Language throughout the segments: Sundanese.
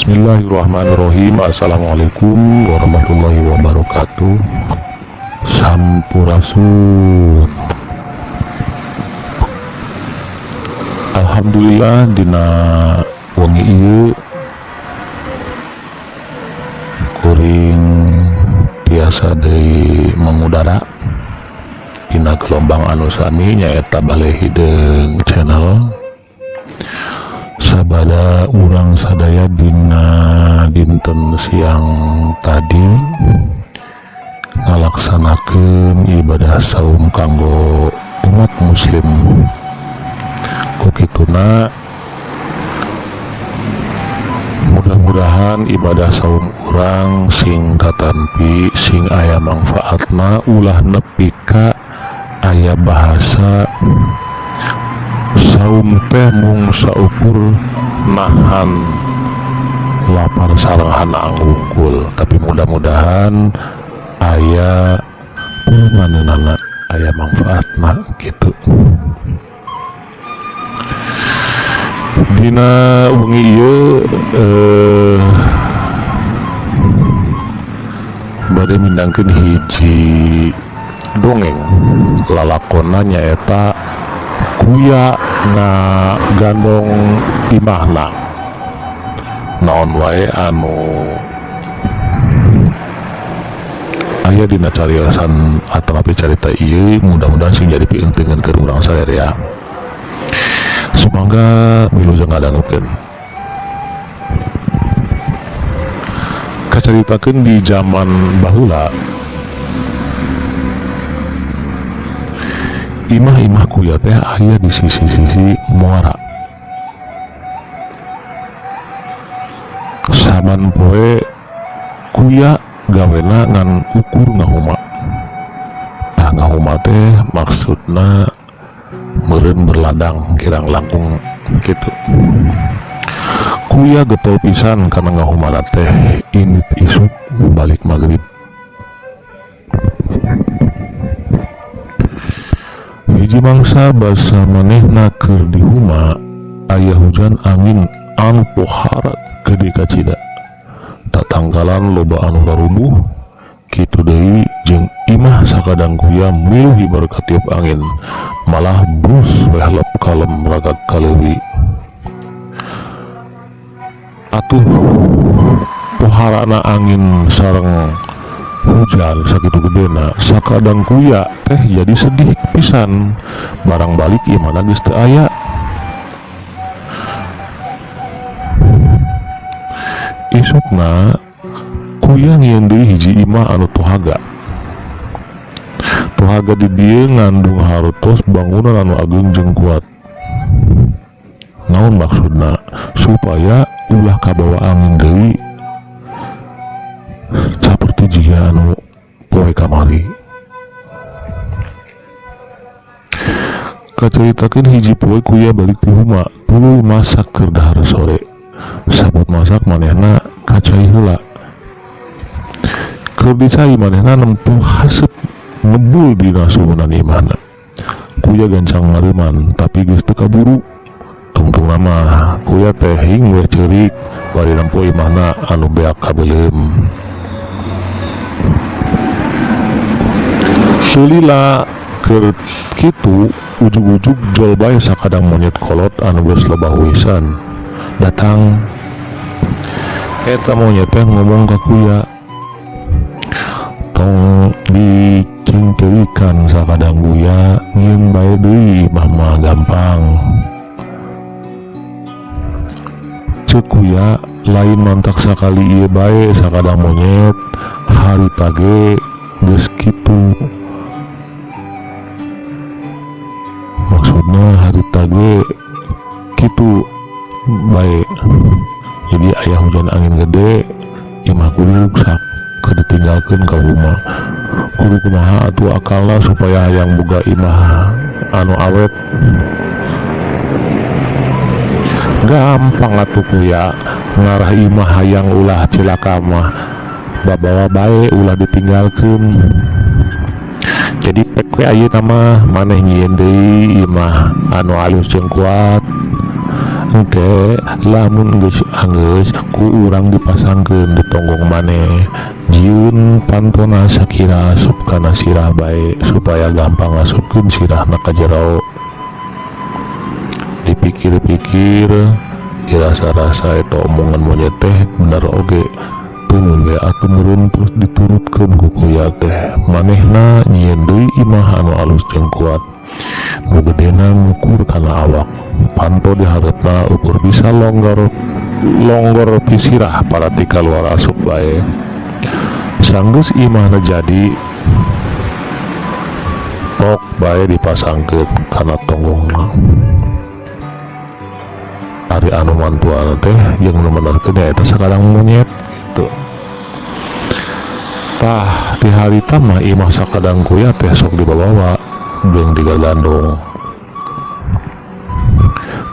Bismillahirrahmanirrahim. Assalamualaikum warahmatullahi wabarakatuh. Sampurasun. Alhamdulillah dina wengi ieu kuring tiasa deui mengudara dina gelombang anu sami nyaeta Baleh Hideung channel. Sabada urang sadaya dina dinten siang tadi ngalaksanakeun ibadah saum kanggo umat muslim. Kukituna mudah-mudahan ibadah saum urang sing katampi sing aya manfaatna ulah nepi ka aya bahasa saum teh mung saukur nahan lapar sarangan anggungkul, tapi mudah-mudahan aya pulmanenana aya manfaatna gitu. Dina wengi ieu bade mindangkeun hiji dongeng lalakonna nyaeta kuya ngagandong imahna. Naon wae anu aya dina cariosan atapi carita ieu mudah-mudahan sing jadi pieunteugan keur urang sadaya. Sumangga wilujeng ngadangukeun. Kacaritakeun di zaman baheula imah-imah kuya teh aya di sisi-sisi muara. Saban poe kuya gawena ngan ukur ngahuma. Tah ngahuma teh maksudna meureun berladang kirang langkung gitu. Kuya getol pisan kana ngahumana teh init isuk balik magrib. Hiji mangsa basa manehna keur di huma aya hujan angin anu pohara gede kacida. Tatangkalan loba anu larubuh kitu deui jeung imah sakadang kuya miluh ibarat tiup angin malah brus weh lep kalem ragak kaleuwi. Atuh poharana angin sareng hujan sakitu gedena sakadang kuya teh jadi sedih pisan barang balik imana geus teu aya. Isukna kuya ngieun deui hiji imah anu tohaga di dieu ngandung harutos bangunan anu agung jeung kuat. Naon maksudna? Supaya ulah kabawa angin deui saperti jika anu poe kamari. Kacaritakeun hiji poe kuya balik ti huma tuluy masak keur dahar sore. Sabot masak manehna kacai heula. Keur dicai manehna nempuh haseup ngebul dina suhunan imahna. Kuya gancang ngareuman tapi geus teu kaburu. Tungtung nama kuya teh hing we ceurik bari nempuh imahna anu beak kabeulem. Seulila keur kitu ujug-ujug jol bae sakadang monyet kolot anu geus lobah wisan datang. Eta monyet teh ngomong ka kuya, tong dicingkeukan sakadang kuya ngieun bae deui imah mah gampang. Ceuk kuya lain mantak sakali ieu bae sakadang monyet harita ge geus kitu. Maksudna harita ge kitu bae. Jadi aya hujan angin gede imah kudu sak keur ditinggalkeun ka rumah. Kudu kumaha atuh akalna supaya hayang boga imah anu awet. Gampang atuh kuya ngarah imah hayang ulah cilaka mah babawa bae ulah ditinggalkeun. Jadi pek we ayeuna mah maneh nyieun deui imah anu alus jeung kuat Oke, lamun geus anggeus ku urang dipasangkeun di tonggong maneh, jieun pantona sakira asup kana sirah bae supaya gampang ngasupkeun sirahna ka jero. Dipikir-pikir, dirasa-rasa eta omongan monyet teh bener oge. Tunggu we atuh meureun terus diturutkeun ku kuya teh. Manehna nyieun deui imah anu alus jeung kuat. Nu gedena ngukur kana awak. Panto di hareupna ukur bisa longgor pisirah parati kaluar asup bae. Sanggeus imahna jadi, tok bae dipasangkeun kana tonggongna. Ari anu mantuana teh jeung nu menerkeun eta sakadang monyet tuh. Tah ti harita mah imah sakadang kuya teh sok dibawa jeung digagandong.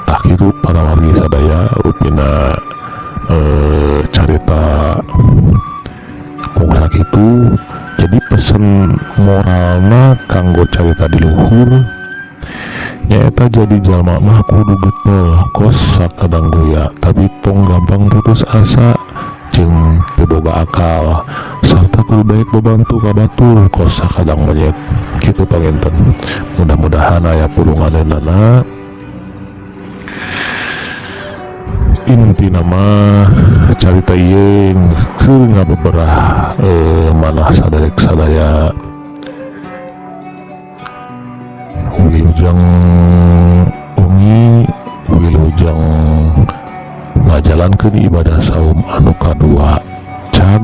Tah kitu para wargi sadaya rupina carita kungsa kitu. Jadi pesen moralna kanggo carita di luhur nyaeta jadi jalma mah kudu getol kos sakadang goya, tapi tong gampang putus asa jeung teu boga akal, sarta kudu daek bebantu ka batur kos sakadang monyet. Kitu panginten. Mudah-mudahan aya pulunganana. Intina mah carita ieu keur ngabeberah manah sadaya wilujeng umi wilujeng ngajalankeun ibadah saum anu kadua. Cag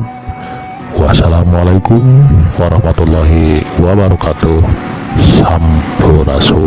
wassalamualaikum warahmatullahi wabarakatuh. Sampurasun.